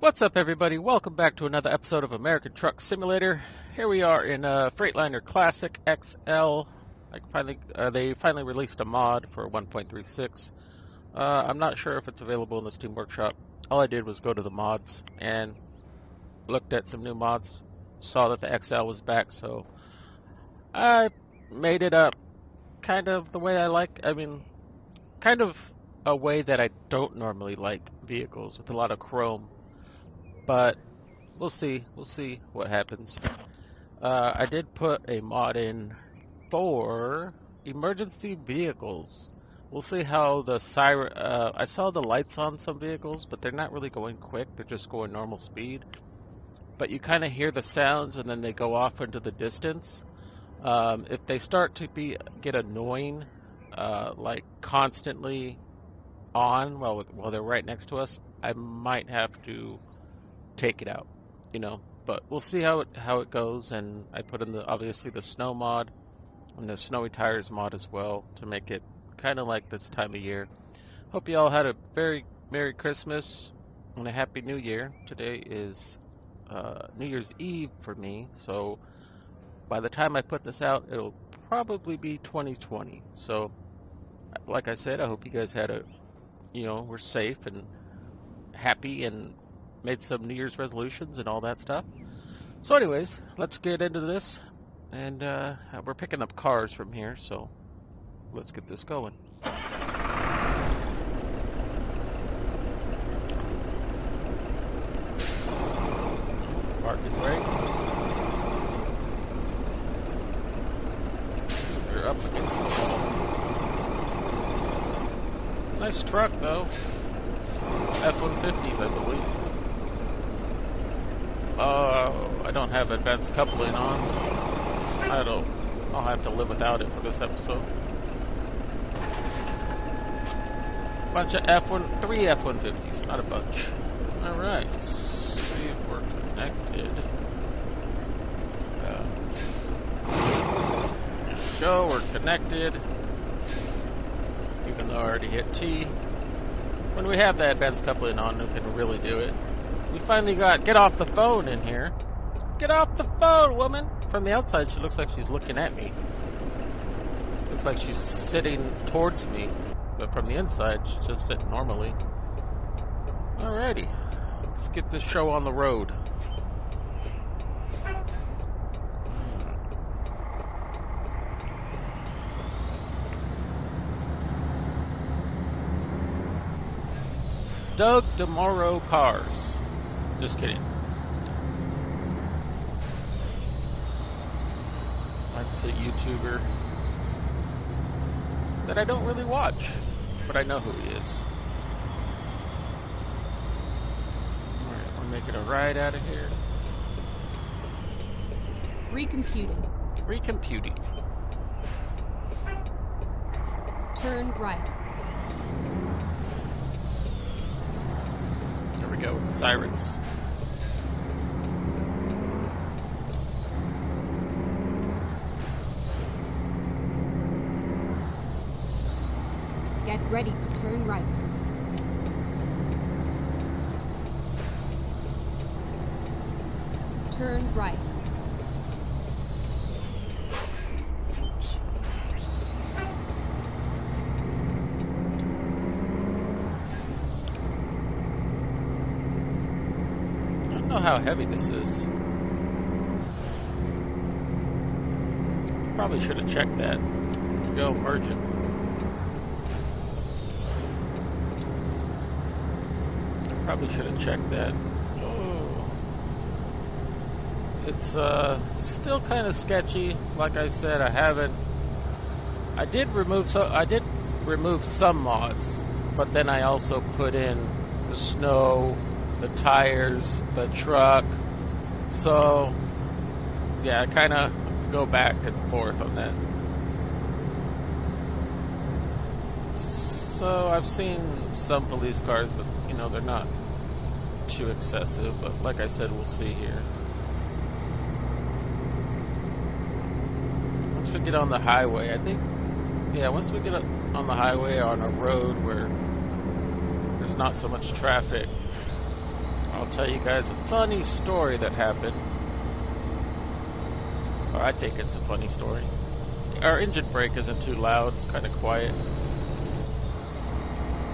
What's up, everybody? Welcome back to another episode of American Truck Simulator. Here we are in FreightLiner Classic XL. They finally released a mod for 1.36. I'm not sure if it's available in the Steam Workshop. All I did was go to the mods and looked at some new mods. Saw that the XL was back, so I made it up kind of the way I like. I mean, kind of a way that I don't normally like vehicles, with a lot of chrome. But we'll see what happens. I did put a mod in for emergency vehicles. We'll see how the siren, I saw the lights on some vehicles, but they're not really going quick, they're just going normal speed. But you kind of hear the sounds and then they go off into the distance. If they start to get annoying, like constantly on while they're right next to us, I might have to take it out, but we'll see how it goes. And I put in obviously the snow mod and the snowy tires mod as well to make it kind of like this time of year. Hope you all had a very Merry Christmas and a Happy New Year. Today is New Year's Eve for me, so by the time I put this out, it'll probably be 2020. So like I said, I hope you guys had were safe and happy and made some New Year's resolutions and all that stuff. So anyways, let's get into this. And we're picking up cars from here, so let's get this going. Park and brake. We're up against the wall. Nice truck though. F-150s, I believe. I don't have advanced coupling on. I'll have to live without it for this episode. Bunch of three F-150s, not a bunch. Alright, let's see if we're connected. There we go, we're connected. Even though I already hit T. When we have the advanced coupling on, we can really do it. We finally get off the phone in here. Get off the phone, woman! From the outside, she looks like she's looking at me. Looks like she's sitting towards me. But from the inside, she's just sitting normally. Alrighty. Let's get this show on the road. Doug DeMoro Cars. Just kidding. That's a YouTuber that I don't really watch, but I know who he is. Alright, we're making a ride out of here. Recomputing. Turn right. There we go with the sirens. Get ready to turn right. Turn right. I don't know how heavy this is. Probably should have checked that. Go merchant. Probably should have checked that. Oh. It's still kind of sketchy. Like I said, I did remove some mods, but then I also put in the snow, the tires, the truck. So yeah, I kind of go back and forth on that. So I've seen some police cars, but they're not too excessive. But like I said, we'll see here. Once we get on the highway, I think, once we get on the highway on a road where there's not so much traffic, I'll tell you guys a funny story that happened. Or I think it's a funny story. Our engine brake isn't too loud, it's kind of quiet.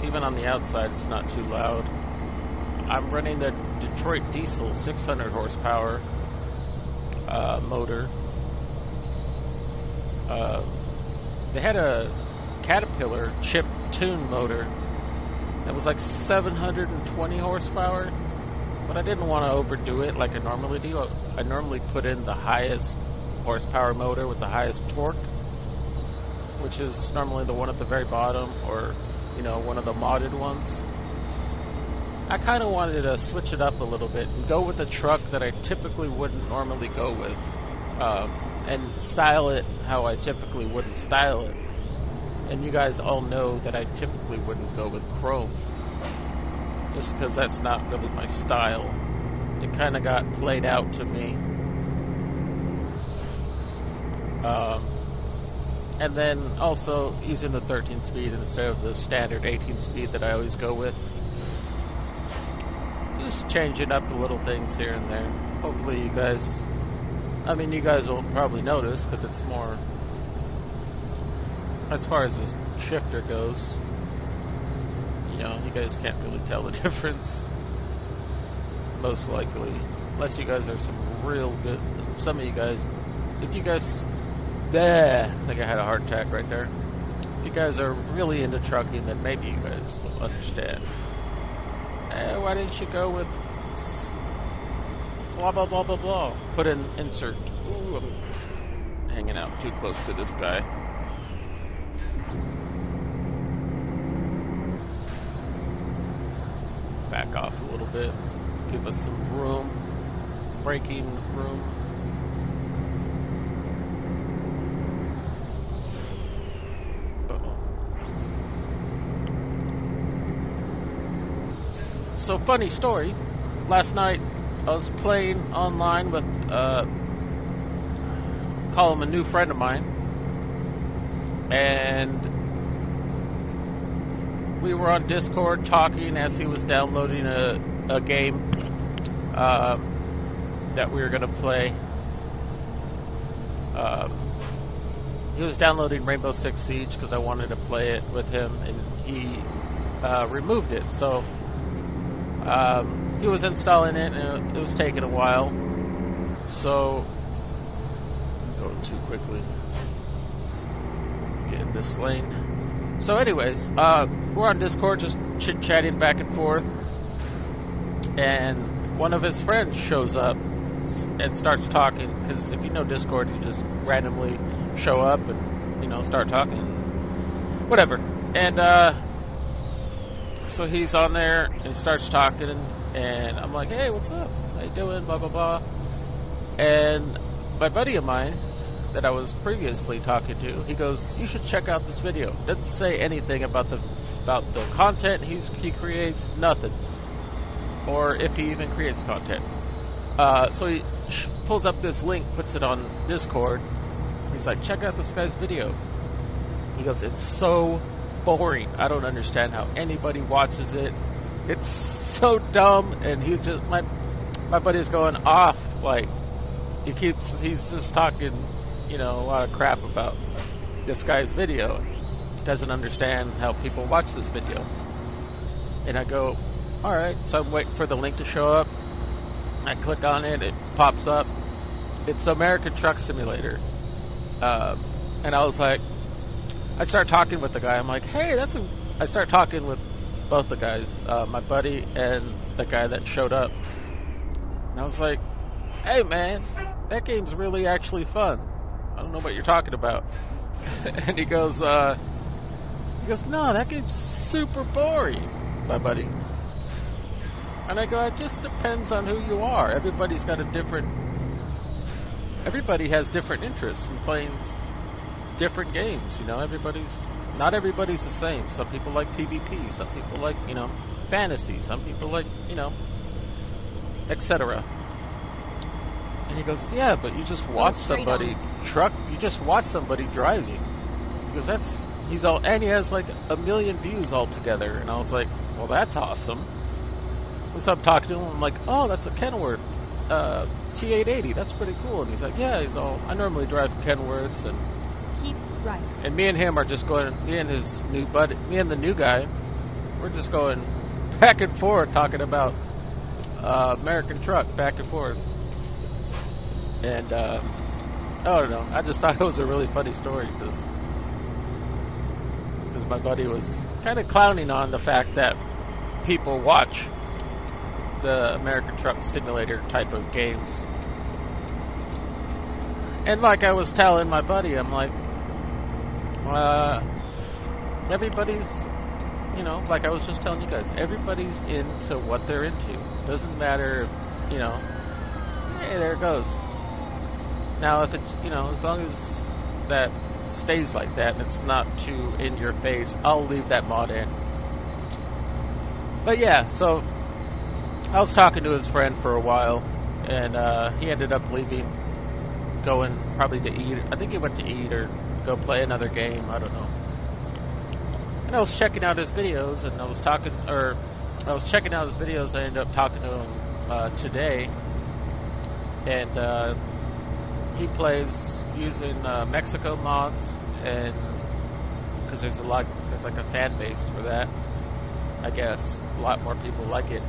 Even on the outside, it's not too loud. I'm running the Detroit diesel 600 horsepower motor. They had a Caterpillar chip tune motor that was like 720 horsepower, but I didn't want to overdo it like I normally do. I normally put in the highest horsepower motor with the highest torque, which is normally the one at the very bottom, or one of the modded ones. I kind of wanted to switch it up a little bit and go with a truck that I typically wouldn't normally go with, and style it how I typically wouldn't style it. And you guys all know that I typically wouldn't go with chrome, just because that's not really my style. It kind of got played out to me. And then also using the 13 speed instead of the standard 18 speed that I always go with. Just changing up the little things here and there. Hopefully you guys will probably notice, because it's more, as far as the shifter goes, you guys can't really tell the difference, most likely, unless you guys are some real good, some of you guys, if you guys, I think I had a heart attack right there. If you guys are really into trucking, then maybe you guys will understand. Why didn't you go with blah blah blah blah blah? Put in insert. Ooh, I'm hanging out too close to this guy. Back off a little bit. Give us some room. Braking room. So, funny story. Last night, I was playing online with, call him a new friend of mine, and we were on Discord talking as he was downloading a game that we were going to play. He was downloading Rainbow Six Siege because I wanted to play it with him, and he removed it. So he was installing it, and it was taking a while. So I'm going too quickly. Get in this lane. So anyways, we're on Discord just chit-chatting back and forth, and one of his friends shows up and starts talking, because if you know Discord, you just randomly show up and start talking, whatever. And so he's on there and he starts talking, and I'm like, hey, what's up, how you doing, blah blah blah. And my buddy of mine that I was previously talking to, he goes, you should check out this video. Doesn't say anything about the content he creates, nothing, or if he even creates content. So he pulls up this link, puts it on Discord. He's like, check out this guy's video. He goes, it's so boring. I don't understand how anybody watches it. It's so dumb. And he's just, my buddy's going off, like, he's just talking, a lot of crap about this guy's video. He doesn't understand how people watch this video. And I go, alright. So I'm waiting for the link to show up. I click on it, it pops up. It's American Truck Simulator. And I was like, I start talking with the guy. I'm like, hey, I start talking with both the guys, my buddy and the guy that showed up. And I was like, hey man, that game's really actually fun. I don't know what you're talking about. And he goes, no, that game's super boring, my buddy. And I go, it just depends on who you are. Everybody has different interests in playing different games, not everybody's the same. Some people like PvP, some people like, fantasy, some people like, etc. And he goes, yeah, but you just watch somebody driving. Because and he has like 1 million views altogether. And I was like, well, that's awesome. And so I'm talking to him. I'm like, oh, that's a Kenworth T880. That's pretty cool. And he's like, yeah. He's all. I normally drive Kenworths, and Keep right. and me and him are just going. Me and his new buddy. Me and the new guy. We're just going back and forth talking about American truck, back and forth. And I don't know. I just thought it was a really funny story because my buddy was kind of clowning on the fact that people watch the American Truck Simulator type of games. And like I was telling my buddy, I'm like, everybody's, you know, like I was just telling you guys, everybody's into what they're into. Doesn't matter, you know, hey, there it goes. Now, if it's, you know, as long as that stays like that and it's not too in your face, I'll leave that mod in. But yeah, so I was talking to his friend for a while, and he ended up leaving, going probably to eat. I think he went to eat or go play another game. I don't know. And I was checking out his videos, and I was checking out his videos. I ended up talking to him today, and he plays using Mexico mods, and because there's like a fan base for that, I guess a lot more people like it.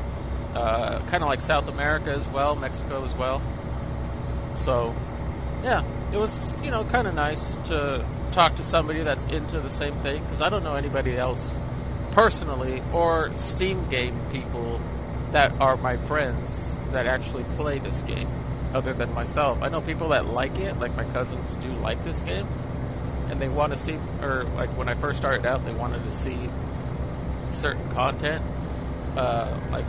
Kind of like South America as well, Mexico as well. So yeah, it was, you know, kind of nice to talk to somebody that's into the same thing, because I don't know anybody else personally or Steam game people that are my friends that actually play this game other than myself. I know people that like it, like my cousins do like this game, and they want to see, or like when I first started out, they wanted to see certain content, like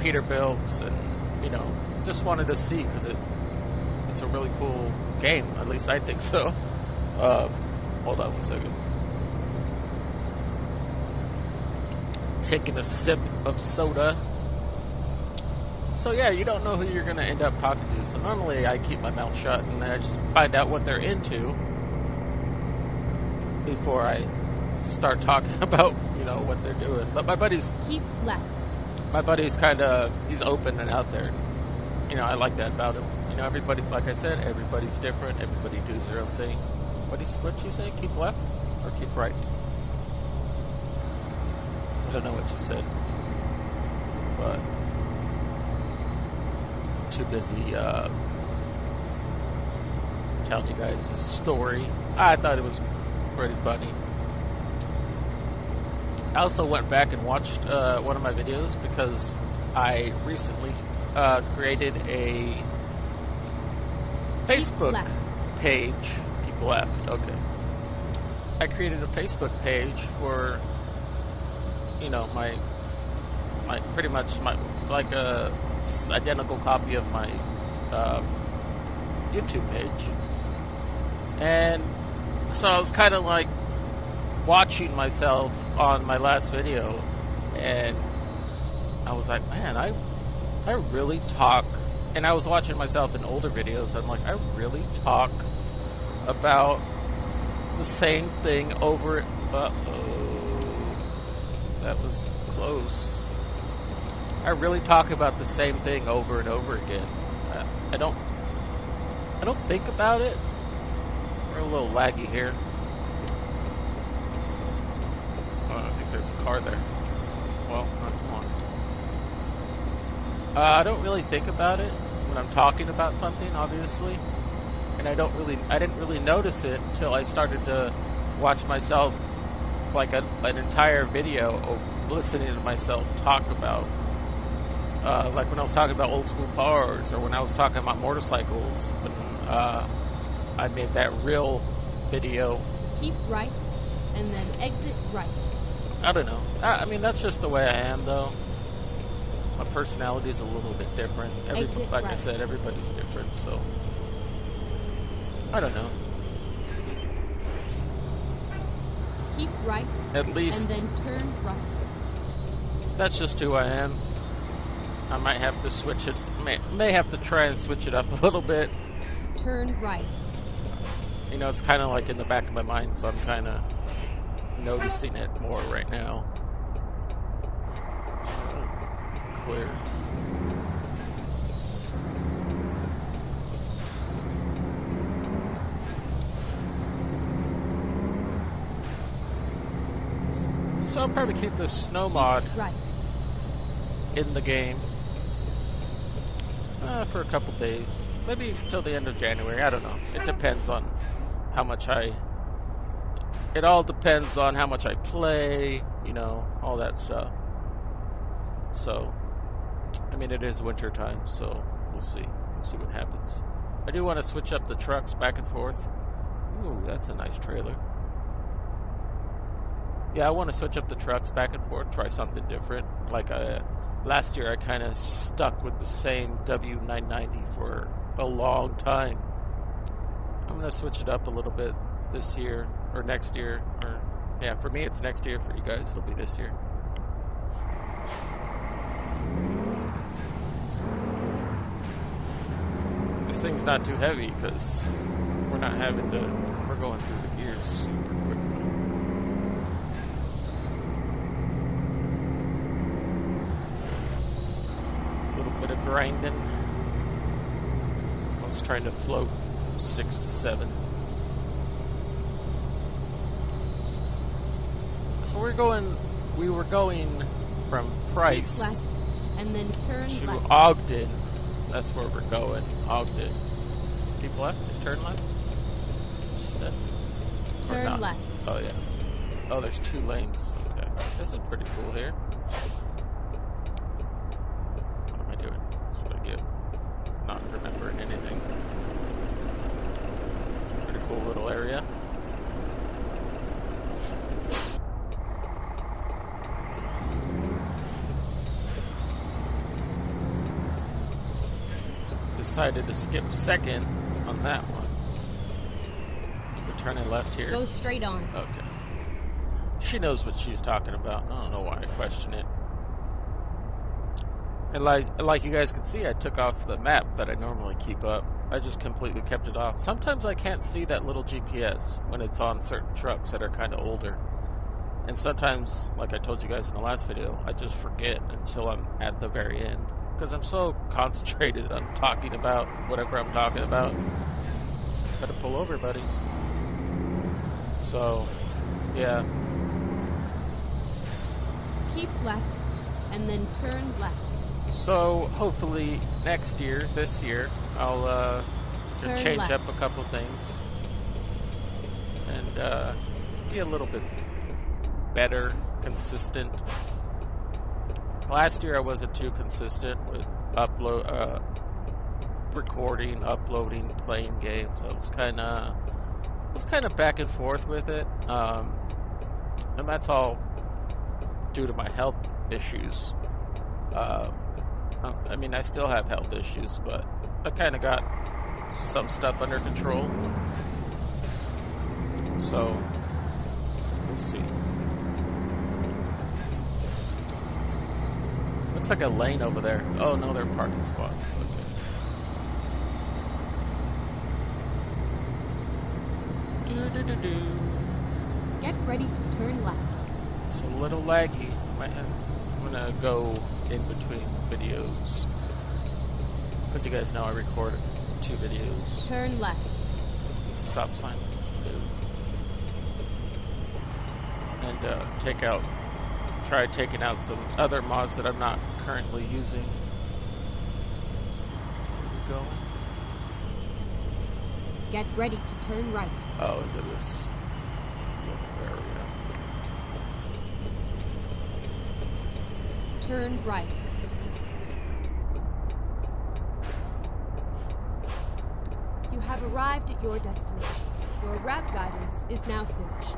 Peterbilt's, and you know, just wanted to see because it's a really cool game. At least I think so. Hold on one second. Taking a sip of soda. So yeah, you don't know who you're going to end up talking to. So normally I keep my mouth shut and I just find out what they're into before I start talking about, you know, what they're doing. But my buddy's Keep left. My buddy's kind of, he's open and out there. You know, I like that about him. You know, everybody, like I said, everybody's different. Everybody does their own thing. What'd she say? Keep left or keep right? I don't know what she said, but too busy telling you guys his story. I thought it was pretty funny. I also went back and watched one of my videos because I recently created a Facebook page. Keep left. Okay. I created a Facebook page for, you know, my pretty much my, like a identical copy of my YouTube page. And so I was kind of like watching myself on my last video, and I was like, man, I really talk, and I was watching myself in older videos, I'm like, I really talk about the same thing over. Uh-oh, that was close. I really talk about the same thing over and over again. I don't think about it. We're a little laggy here. I think there's a car there. Well, come on. I don't really think about it when I'm talking about something, obviously, and I didn't really notice it until I started to watch myself, like an entire video of listening to myself talk about, like when I was talking about old school cars, or when I was talking about motorcycles, when I made that real video. Keep right, and then exit right. I don't know. I mean, that's just the way I am, though. My personality is a little bit different. Like right. I said, everybody's different, so I don't know. Keep right, at least, and then turn right. That's just who I am. I might have to switch it. May have to try and switch it up a little bit. Turn right. You know, it's kind of like in the back of my mind, so I'm kind of noticing it more right now. clear. So I'll probably keep this snow mod Right. in the game for a couple days, maybe till the end of January. I don't know. It depends on how much it all depends on how much I play, you know, all that stuff. So, I mean, it is winter time, so we'll see. We'll see what happens. I do want to switch up the trucks back and forth. Ooh, that's a nice trailer. Yeah, I want to switch up the trucks back and forth, try something different. Like last year, I kind of stuck with the same W990 for a long time. I'm going to switch it up a little bit this year, or next year. Or yeah, for me, it's next year. For you guys, it'll be this year. This thing's not too heavy because we're going through the gears super quickly. Bit of grinding. I was trying to float 6 to 7. So we were going from Price Keep left, and then turn to left. Ogden. That's where we're going. Ogden. Keep left and turn left? What she said? Or Turn not? left. Oh yeah. Oh, there's 2 lanes. Okay. This is pretty cool here. That's what I get. Not remembering anything. Pretty cool little area. Decided to skip second on that one. We're turning left here. Go straight on. Okay. She knows what she's talking about. I don't know why I question it. And like you guys can see, I took off the map that I normally keep up. I just completely kept it off. Sometimes I can't see that little GPS when it's on certain trucks that are kind of older. And sometimes, like I told you guys in the last video, I just forget until I'm at the very end. Because I'm so concentrated on talking about whatever I'm talking about. Gotta pull over, buddy. So, yeah. Keep left, and then turn left. So hopefully this year, I'll Turn change left. up a couple things and be a little bit better, consistent. Last year I wasn't too consistent with recording, uploading, playing games. I was kind of back and forth with it, and that's all due to my health issues. I mean, I still have health issues, but I kind of got some stuff under control. So, we'll see. Looks like a lane over there. Oh, no, they're parking spots. Okay. Get ready to turn left. It's a little laggy. I'm gonna go in between videos. But you guys know I record 2 videos. Turn left. It's a stop sign. And try taking out some other mods that I'm not currently using. Where are we going? Get ready to turn right. Oh, into this little area. Turn right. You have arrived at your destination. Your route guidance is now finished.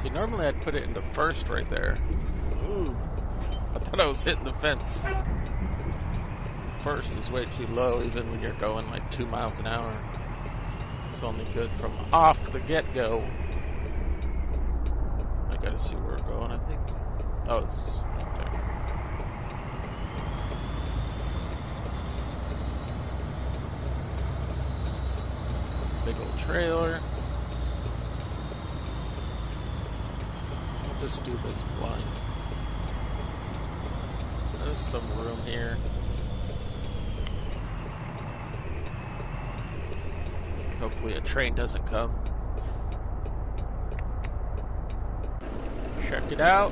See, normally I'd put it into first right there. Ooh, I thought I was hitting the fence. First is way too low, even when you're going like 2 miles an hour. It's only good from off the get-go. I gotta see where we're going, I think. Oh, it's right there. Big old trailer. I'll just do this blind. There's some room here. Hopefully a train doesn't come. Check it out.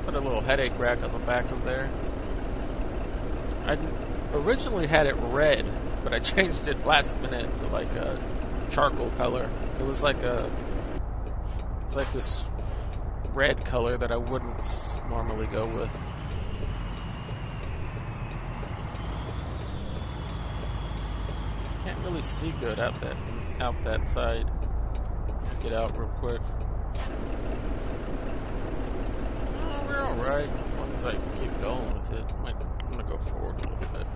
Put a little headache rack on the back of there. I originally had it red, but I changed it last minute to like a charcoal color. It was like this red color that I wouldn't normally go with. Can't really see good out that side. Get out real quick. Oh, we're all right as long as I keep going with it. I'm gonna go forward a little bit.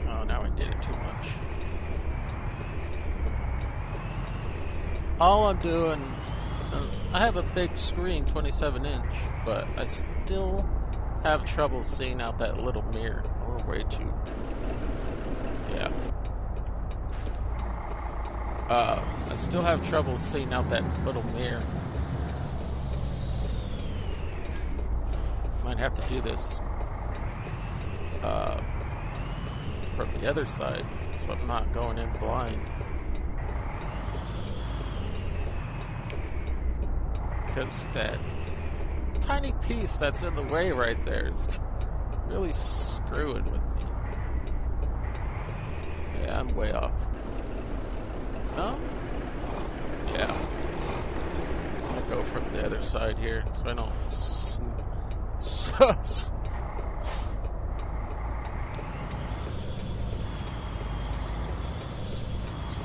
Oh, now I did it too much. All I'm doing, I have a big screen, 27-inch, but I still have trouble seeing out that little mirror. Or way too. Yeah. I still have trouble seeing out that little mirror. Might have to do this from the other side, so I'm not going in blind. Because that tiny piece that's in the way right there is really screwing with me. Yeah, I'm way off. No? Yeah. I'm gonna go from the other side here so I don't so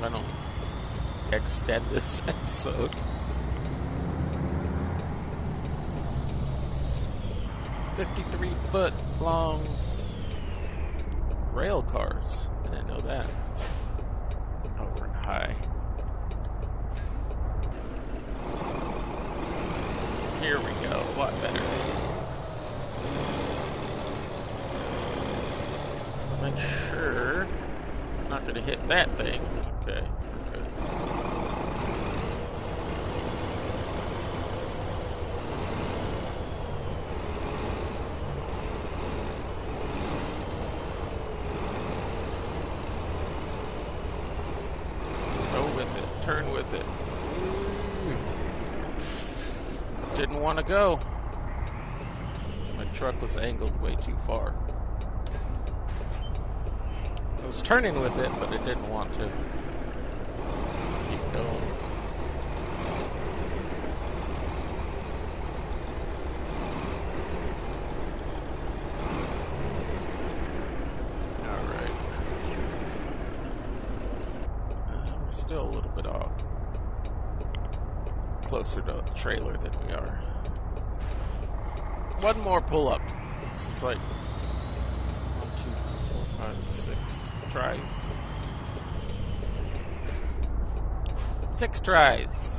I don't extend this episode. 53-foot long rail cars. I didn't know that. Oh, we're high. Here we go. A lot better. Make sure I'm not going to hit that thing. Okay. Okay. Turn with it. Didn't want to go. My truck was angled way too far. I was turning with it, but it didn't want to keep going. Still a little bit off. Closer to the trailer than we are. One more pull up. This is like 1, 2, 3, 4, 5, 6 tries. 6 tries.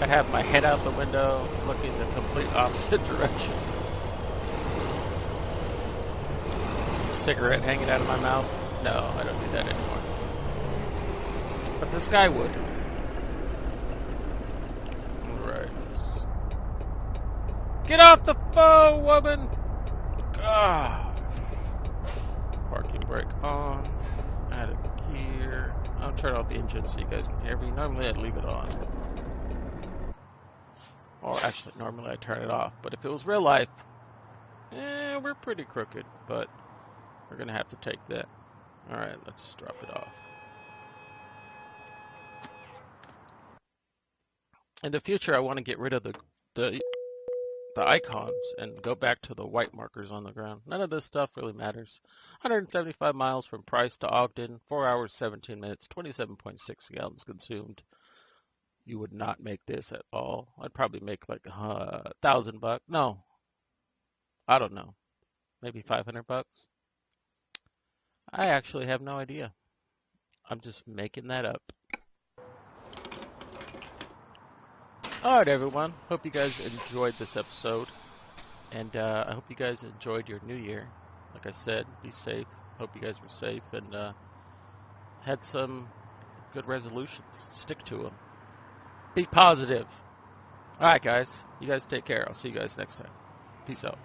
I have my head out the window, looking the complete opposite direction. Cigarette hanging out of my mouth. No, I don't do that anymore. But this guy would. Alright. Get off the phone, woman! Ah. Parking brake on. Add a gear. I'll turn off the engine so you guys can hear me. Normally I'd leave it on. Or actually, normally I'd turn it off. But if it was real life, we're pretty crooked. But we're going to have to take that. Alright, let's drop it off. In the future, I want to get rid of the icons and go back to the white markers on the ground. None of this stuff really matters. 175 miles from Price to Ogden, 4 hours, 17 minutes, 27.6 gallons consumed. You would not make this at all. I'd probably make like $1,000. No, I don't know. Maybe $500. I actually have no idea. I'm just making that up. Alright everyone, hope you guys enjoyed this episode. And I hope you guys enjoyed your new year. Like I said, be safe, Hope you guys were safe and had some good resolutions. Stick to them. Be positive. All right, guys. You guys take care. I'll see you guys next time. Peace out.